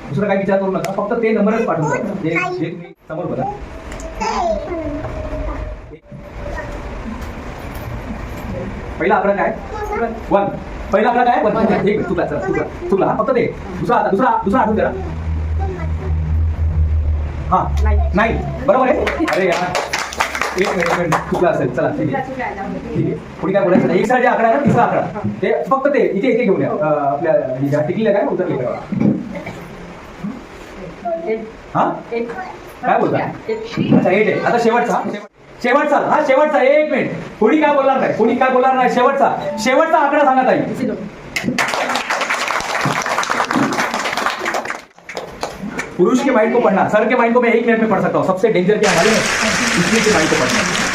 दुसरं काही विचार करू नका, फक्त ते नंबरच पाठवून द्या जे जे तुम्ही समोर बघा. पहिला आकडा काय? 1. पहिला आकडा काय? 1. एक चुकला, चुकला फक्त ते. दुसरा दुसरा आठवून द्या. हा नाही बरोबर आहे. अरे यार एक मिनिट चुकला असेल. चला ठीक आहे. पुढे काय बोलायचं नाही. एक साईड आकडा आहे ना, तिसरा आकडा ते फक्त ते इथे इथे घेऊन या. आपल्या टिकलीला काय उत्तर लिहिलं. हा काय बोलता? अच्छा 8 आहे. आता शेवटचा हा शेवटचा. एक मिनिट. कोणी काय बोलणार नाही. शेवटचा आकडा सांगा ताई. पुरुष के माइंड को पढ़ना, सर के माइंड को मैं 1 मिनट में पढ़ सकता हूँ. सबसे डेंजर क्या है मालूम है? इसलिए के माइंड को पढ़ना.